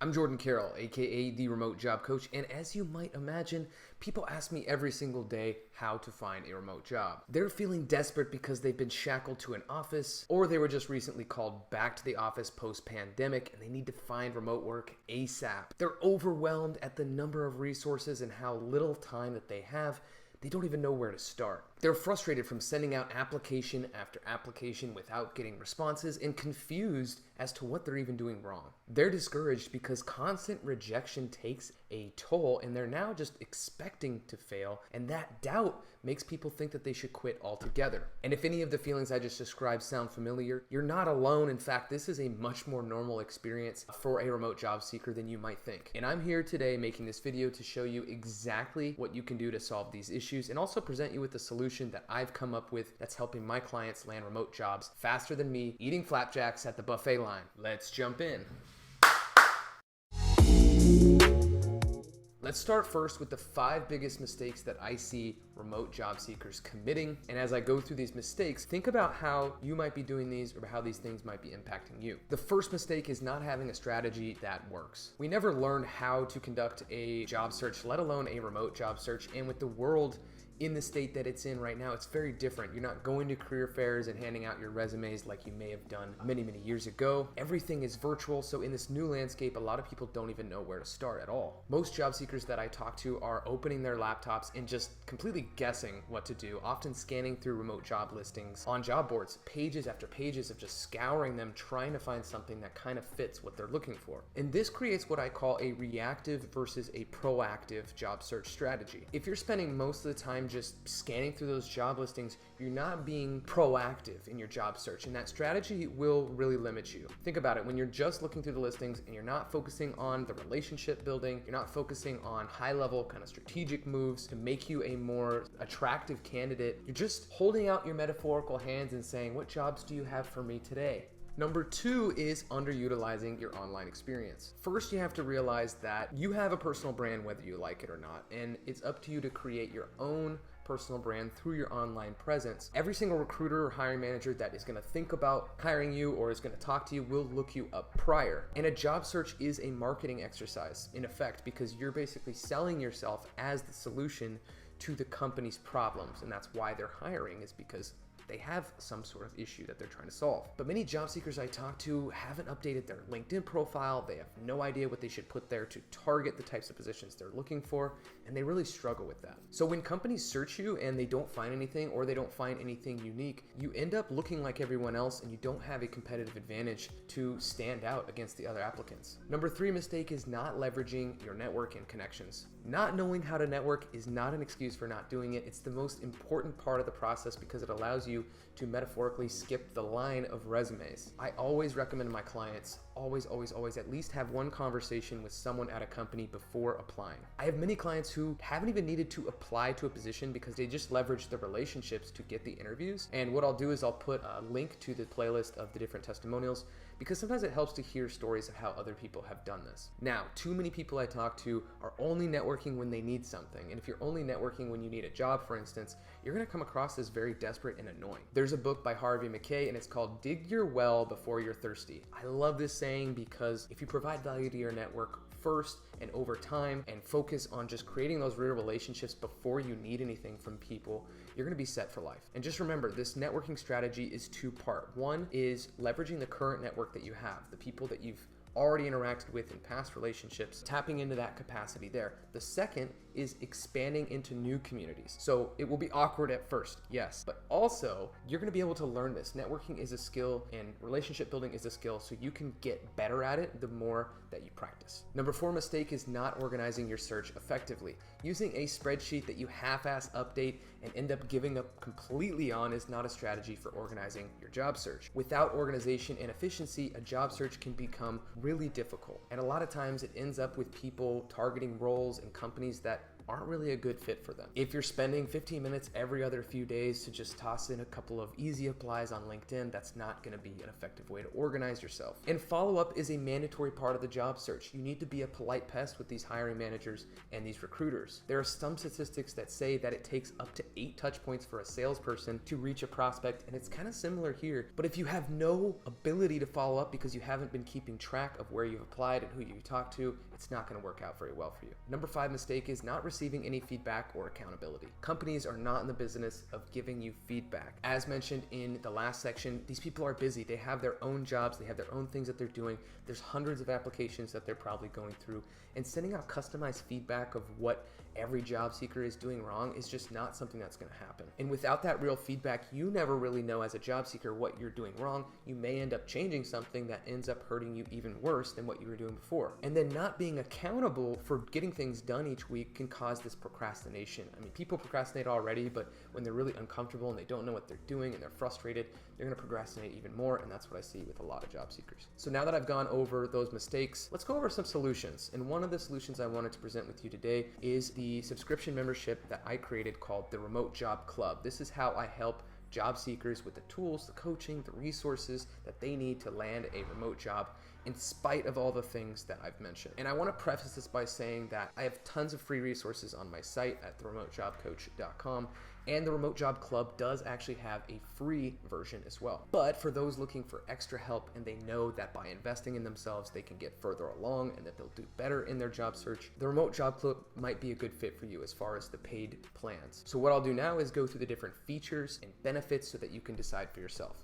I'm Jordan Carroll, aka the Remote Job Coach, and as you might imagine, people ask me every single day how to find a remote job. They're feeling desperate because they've been shackled to an office, or they were just recently called back to the office post-pandemic and they need to find remote work ASAP. They're overwhelmed at the number of resources and how little time that they have. They don't even know where to start. They're frustrated from sending out application after application without getting responses and confused as to what they're even doing wrong. They're discouraged because constant rejection takes a toll and they're now just expecting to fail, and that doubt makes people think that they should quit altogether. And if any of the feelings I just described sound familiar, you're not alone. In fact, this is a much more normal experience for a remote job seeker than you might think. And I'm here today making this video to show you exactly what you can do to solve these issues and also present you with the solution that I've come up with that's helping my clients land remote jobs faster than me eating flapjacks at the buffet line. Let's jump in. Let's start first with the 5 biggest mistakes that I see remote job seekers committing. And as I go through these mistakes, think about how you might be doing these or how these things might be impacting you. The first mistake is not having a strategy that works. We never learned how to conduct a job search, let alone a remote job search. And with the world in the state that it's in right now, it's very different. You're not going to career fairs and handing out your resumes like you may have done many years ago. Everything is virtual, so in this new landscape, a lot of people don't even know where to start at all. Most job seekers that I talk to are opening their laptops and just completely guessing what to do, often scanning through remote job listings on job boards, pages after pages of just scouring them, trying to find something that kind of fits what they're looking for. And this creates what I call a reactive versus a proactive job search strategy. If you're spending most of the time just scanning through those job listings, you're not being proactive in your job search, and that strategy will really limit you. Think about it. When you're just looking through the listings and you're not focusing on the relationship building, you're not focusing on high-level kind of strategic moves to make you a more attractive candidate, you're just holding out your metaphorical hands and saying, what jobs do you have for me today? Number 2 is underutilizing your online experience. First, you have to realize that you have a personal brand whether you like it or not, and it's up to you to create your own personal brand through your online presence. Every single recruiter or hiring manager that is going to think about hiring you or is going to talk to you will look you up prior. And a job search is a marketing exercise in effect, because you're basically selling yourself as the solution to the company's problems, and that's why they're hiring, is because they have some sort of issue that they're trying to solve. But many job seekers I talk to haven't updated their LinkedIn profile. They have no idea what they should put there to target the types of positions they're looking for, and they really struggle with that. So when companies search you and they don't find anything, or they don't find anything unique, you end up looking like everyone else and you don't have a competitive advantage to stand out against the other applicants. Number 3 mistake is not leveraging your network and connections. Not knowing how to network is not an excuse for not doing it. It's the most important part of the process because it allows you to metaphorically skip the line of resumes. I always recommend my clients always at least have one conversation with someone at a company before applying. I have many clients who haven't even needed to apply to a position because they just leverage the relationships to get the interviews. And what I'll do is I'll put a link to the playlist of the different testimonials, because sometimes it helps to hear stories of how other people have done this. Now, too many people I talk to are only networking when they need something. And if you're only networking when you need a job, for instance, you're gonna come across as very desperate and annoying. There's a book by Harvey Mackay and it's called Dig Your Well Before You're Thirsty. I love this saying because if you provide value to your network first and over time and focus on just creating those real relationships before you need anything from people, you're gonna be set for life. And just remember, this networking strategy is 2-part. One is leveraging the current network that you have, the people that you've already interacted with in past relationships, tapping into that capacity there. The second is expanding into new communities. So it will be awkward at first, yes, but also you're gonna be able to learn this. Networking is a skill and relationship building is a skill, so you can get better at it the more that you practice. Number 4 mistake is not organizing your search effectively. Using a spreadsheet that you half-ass update and end up giving up completely on is not a strategy for organizing your job search. Without organization and efficiency, a job search can become really difficult. And a lot of times it ends up with people targeting roles and companies that aren't really a good fit for them. If you're spending 15 minutes every other few days to just toss in a couple of easy applies on LinkedIn, that's not going to be an effective way to organize yourself. And follow-up is a mandatory part of the job search. You need to be a polite pest with these hiring managers and these recruiters. There are some statistics that say that it takes up to 8 touch points for a salesperson to reach a prospect, and it's kind of similar here. But if you have no ability to follow up because you haven't been keeping track of where you've applied and who you talked to, it's not going to work out very well for you. Number 5 mistake is not receiving any feedback or accountability. Companies are not in the business of giving you feedback. As mentioned in the last section, these people are busy. They have their own jobs. They have their own things that they're doing. There's hundreds of applications that they're probably going through, and sending out customized feedback of what every job seeker is doing wrong is just not something that's going to happen. And without that real feedback, you never really know as a job seeker what you're doing wrong. You may end up changing something that ends up hurting you even worse than what you were doing before. And then not being accountable for getting things done each week can cause this procrastination. I mean, people procrastinate already, but when they're really uncomfortable and they don't know what they're doing and they're frustrated, they're going to procrastinate even more. And that's what I see with a lot of job seekers. So now that I've gone over those mistakes, let's go over some solutions. And one of the solutions I wanted to present with you today is the subscription membership that I created called the Remote Job Club. This is how I help job seekers with the tools, the coaching, the resources that they need to land a remote job in spite of all the things that I've mentioned. And I want to preface this by saying that I have tons of free resources on my site at RemoteJobCoach.com, and the Remote Job Club does actually have a free version as well. But for those looking for extra help and they know that by investing in themselves they can get further along and that they'll do better in their job search, the Remote Job Club might be a good fit for you as far as the paid plans. So what I'll do now is go through the different features and benefits so that you can decide for yourself.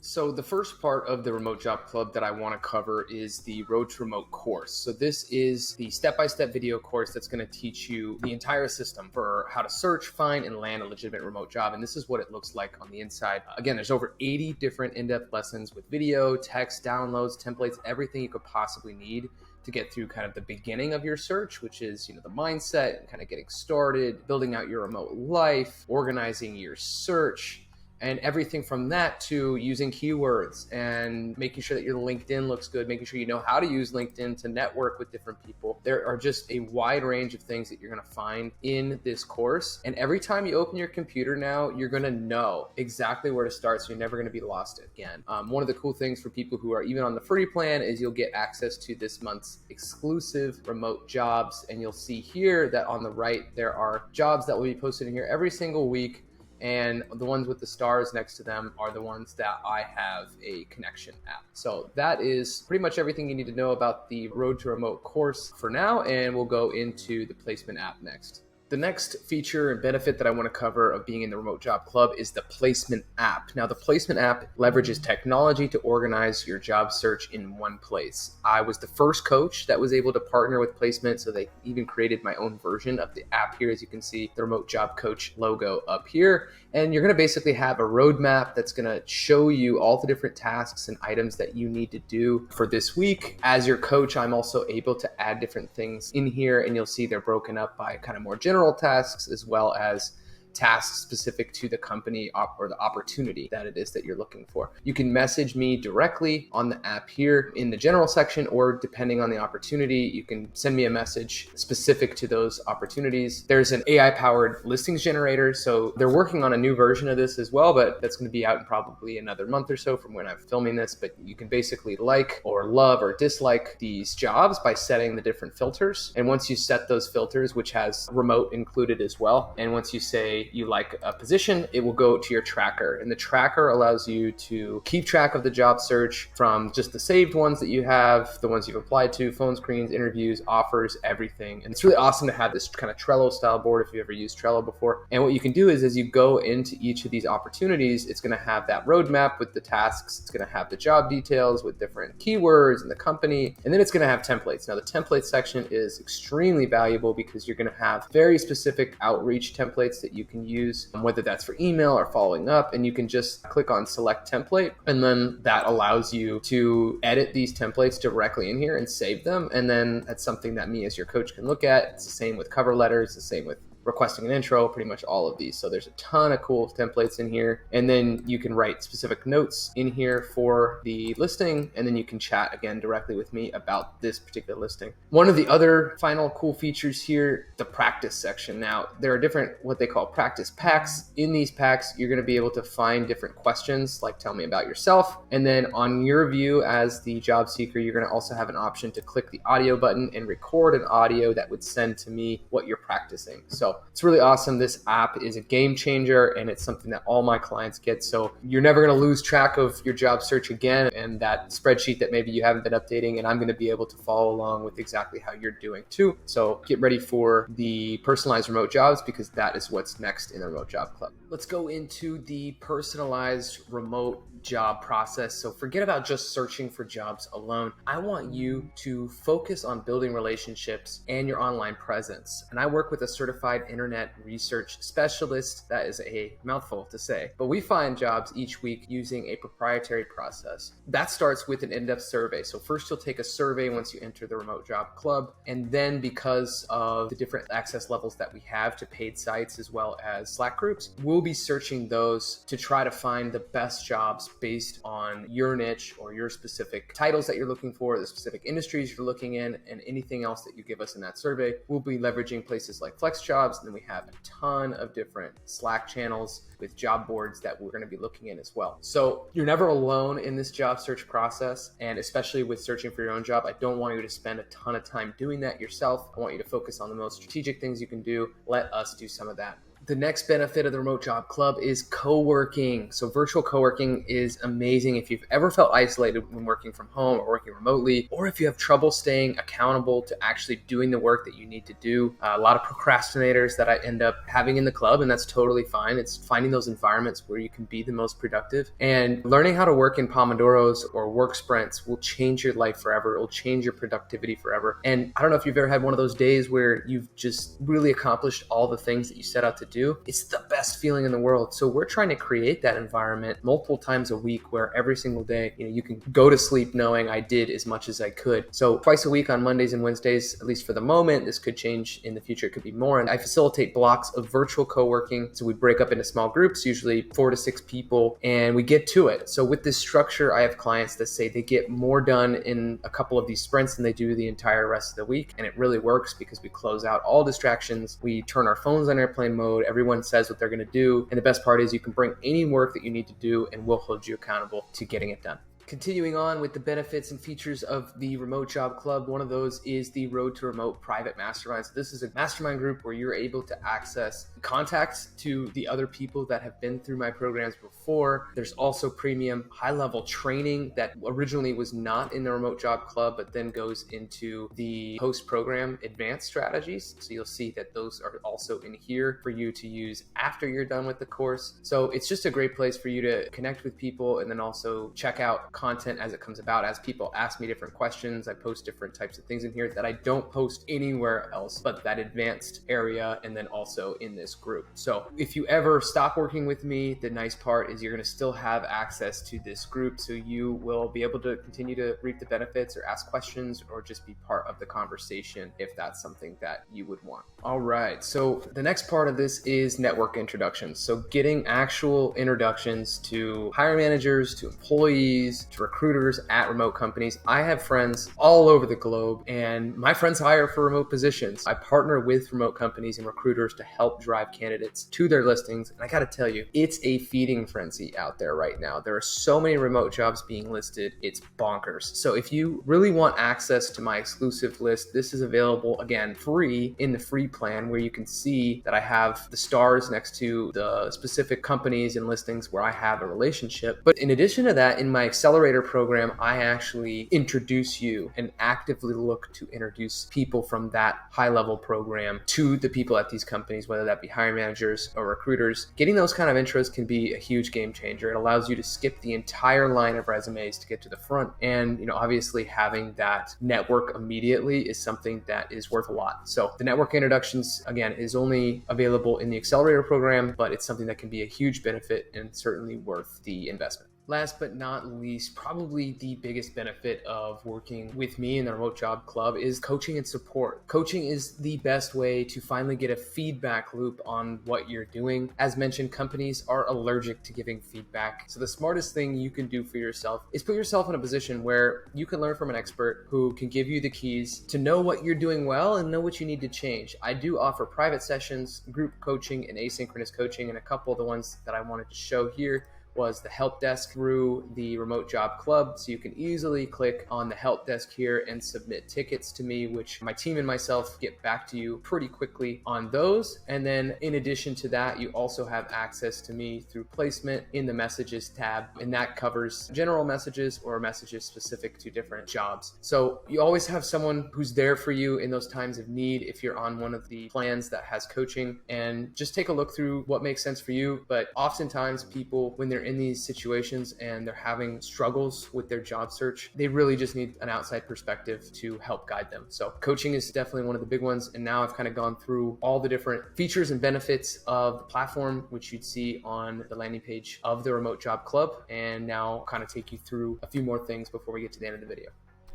So the first part of the Remote Job Club that I want to cover is the Road to Remote course. So this is the step-by-step video course that's going to teach you the entire system for how to search, find, and land a legitimate remote job. And this is what it looks like on the inside. Again, there's over 80 different in-depth lessons with video, text, downloads, templates, everything you could possibly need to get through kind of the beginning of your search, which is, the mindset, kind of getting started, building out your remote life, organizing your search, and everything from that to using keywords and making sure that your LinkedIn looks good, making sure you know how to use LinkedIn to network with different people. There are just a wide range of things that you're gonna find in this course. And every time you open your computer now, you're gonna know exactly where to start, so you're never gonna be lost again. One of the cool things for people who are even on the free plan is you'll get access to this month's exclusive remote jobs. And you'll see here that on the right, there are jobs that will be posted in here every single week. And the ones with the stars next to them are the ones that I have a connection at. So that is pretty much everything you need to know about the Road to Remote course for now, and we'll go into the placement app next. The next feature and benefit that I want to cover of being in the Remote Job Club is the placement app. Now, the placement app leverages technology to organize your job search in one place. I was the first coach that was able to partner with placement, so they even created my own version of the app here. As you can see, the Remote Job Coach logo up here. And you're going to basically have a roadmap that's going to show you all the different tasks and items that you need to do for this week. As your coach, I'm also able to add different things in here, and you'll see they're broken up by kind of more general tasks as well as tasks specific to the company or the opportunity that it is that you're looking for. You can message me directly on the app here in the general section, or depending on the opportunity, you can send me a message specific to those opportunities. There's an AI-powered listings generator, so they're working on a new version of this as well, but that's going to be out in probably another month or so from when I'm filming this. But you can basically like or love or dislike these jobs by setting the different filters. And once you set those filters, which has remote included as well, and once you say you like a position, it will go to your tracker. And the tracker allows you to keep track of the job search from just the saved ones that you have, the ones you've applied to, phone screens, interviews, offers, everything. And it's really awesome to have this kind of Trello style board if you've ever used Trello before. And what you can do is as you go into each of these opportunities, it's going to have that roadmap with the tasks. It's going to have the job details with different keywords and the company. And then it's going to have templates. Now the template section is extremely valuable because you're going to have very specific outreach templates that you can use, whether that's for email or following up, and you can just click on select template, and then that allows you to edit these templates directly in here and save them. And then that's something that me as your coach can look at. It's the same with cover letters, the same with requesting an intro, pretty much all of these. So there's a ton of cool templates in here. And then you can write specific notes in here for the listing. And then you can chat again directly with me about this particular listing. One of the other final cool features here, the practice section. Now, there are different, what they call practice packs. In these packs, you're going to be able to find different questions, like tell me about yourself. And then on your view as the job seeker, you're going to also have an option to click the audio button and record an audio that would send to me what you're practicing. So it's really awesome. This app is a game changer, and it's something that all my clients get. So you're never going to lose track of your job search again and that spreadsheet that maybe you haven't been updating, and I'm going to be able to follow along with exactly how you're doing too. So get ready for the personalized remote jobs, because that is what's next in the Remote Job Club. Let's go into the personalized remote job process. So forget about just searching for jobs alone. I want you to focus on building relationships and your online presence. And I work with a certified internet research specialist. That is a mouthful to say, but we find jobs each week using a proprietary process. That starts with an in-depth survey. So first you'll take a survey once you enter the Remote Job Club. And then because of the different access levels that we have to paid sites as well as Slack groups, we'll be searching those to try to find the best jobs based on your niche or your specific titles that you're looking for, the specific industries you're looking in, and anything else that you give us in that survey. We'll be leveraging places like FlexJobs, and then we have a ton of different Slack channels with job boards that we're going to be looking in as well. So you're never alone in this job search process, and especially with searching for your own job, I don't want you to spend a ton of time doing that yourself. I want you to focus on the most strategic things you can do. Let us do some of that. The next benefit of the Remote Job Club is co-working. So virtual co-working is amazing. If you've ever felt isolated when working from home or working remotely, or if you have trouble staying accountable to actually doing the work that you need to do, a lot of procrastinators that I end up having in the club, and that's totally fine. It's finding those environments where you can be the most productive, and learning how to work in Pomodoros or work sprints will change your life forever. It will change your productivity forever. And I don't know if you've ever had one of those days where you've just really accomplished all the things that you set out to do. It's the best feeling in the world. So we're trying to create that environment multiple times a week where every single day, you can go to sleep knowing I did as much as I could. So twice a week on Mondays and Wednesdays, at least for the moment. This could change in the future. It could be more. And I facilitate blocks of virtual co-working. So we break up into small groups, usually 4 to 6 people, and we get to it. So with this structure, I have clients that say they get more done in a couple of these sprints than they do the entire rest of the week. And it really works because we close out all distractions. We turn our phones on airplane mode. Everyone says what they're going to do. And the best part is you can bring any work that you need to do, and we'll hold you accountable to getting it done. Continuing on with the benefits and features of the Remote Job Club, one of those is the Road to Remote Private Mastermind. So this is a mastermind group where you're able to access contacts to the other people that have been through my programs before. There's also premium high-level training that originally was not in the Remote Job Club, but then goes into the post-program advanced strategies. So you'll see that those are also in here for you to use after you're done with the course. So it's just a great place for you to connect with people, and then also check out content as it comes about. As people ask me different questions, I post different types of things in here that I don't post anywhere else but that advanced area, and then also in this group. So if you ever stop working with me, the nice part is you're going to still have access to this group, so you will be able to continue to reap the benefits or ask questions or just be part of the conversation if that's something that you would want. All right, so the next part of this is network introductions. So getting actual introductions to hiring managers, to employees, to recruiters at remote companies. I have friends all over the globe, and my friends hire for remote positions. I partner with remote companies and recruiters to help drive candidates to their listings. And I got to tell you, it's a feeding frenzy out there right now. There are so many remote jobs being listed. It's bonkers. So if you really want access to my exclusive list, this is available, again, free in the free plan, where you can see that I have the stars next to the specific companies and listings where I have a relationship. But in addition to that, in my accelerator program, I actually introduce you and actively look to introduce people from that high-level program to the people at these companies, whether that be hiring managers or recruiters. Getting those kind of intros can be a huge game changer. It allows you to skip the entire line of resumes to get to the front. And, obviously having that network immediately is something that is worth a lot. So the network introductions, again, is only available in the accelerator program, but it's something that can be a huge benefit and certainly worth the investment. Last but not least, probably the biggest benefit of working with me in the Remote Job Club is coaching and support. Coaching is the best way to finally get a feedback loop on what you're doing. As mentioned, companies are allergic to giving feedback. So the smartest thing you can do for yourself is put yourself in a position where you can learn from an expert who can give you the keys to know what you're doing well and know what you need to change. I do offer private sessions, group coaching, and asynchronous coaching, and a couple of the ones that I wanted to show here was the help desk through the Remote Job Club. So you can easily click on the help desk here and submit tickets to me, which my team and myself get back to you pretty quickly on those. And then in addition to that, you also have access to me through placement in the messages tab, and that covers general messages or messages specific to different jobs. So you always have someone who's there for you in those times of need if you're on one of the plans that has coaching, and just take a look through what makes sense for you. But oftentimes people, when they're in these situations and they're having struggles with their job search, they really just need an outside perspective to help guide them. So coaching is definitely one of the big ones. And now I've kind of gone through all the different features and benefits of the platform, which you'd see on the landing page of the Remote Job Club. And now I'll kind of take you through a few more things before we get to the end of the video.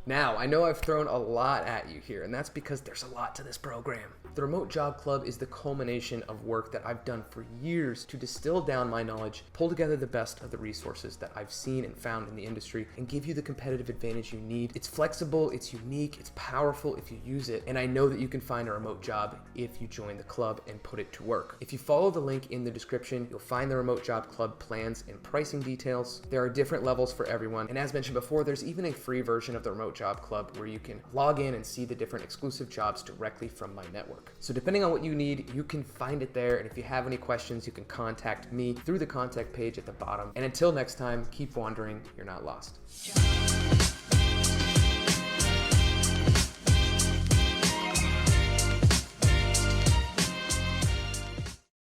Now, I know I've thrown a lot at you here, and that's because there's a lot to this program. The Remote Job Club is the culmination of work that I've done for years to distill down my knowledge, pull together the best of the resources that I've seen and found in the industry, and give you the competitive advantage you need. It's flexible, it's unique, it's powerful if you use it, and I know that you can find a remote job if you join the club and put it to work. If you follow the link in the description, you'll find the Remote Job Club plans and pricing details. There are different levels for everyone, and as mentioned before, there's even a free version of the Remote Job Club where you can log in and see the different exclusive jobs directly from my network. So depending on what you need, you can find it there. And if you have any questions, you can contact me through the contact page at the bottom. And until next time, keep wandering, you're not lost.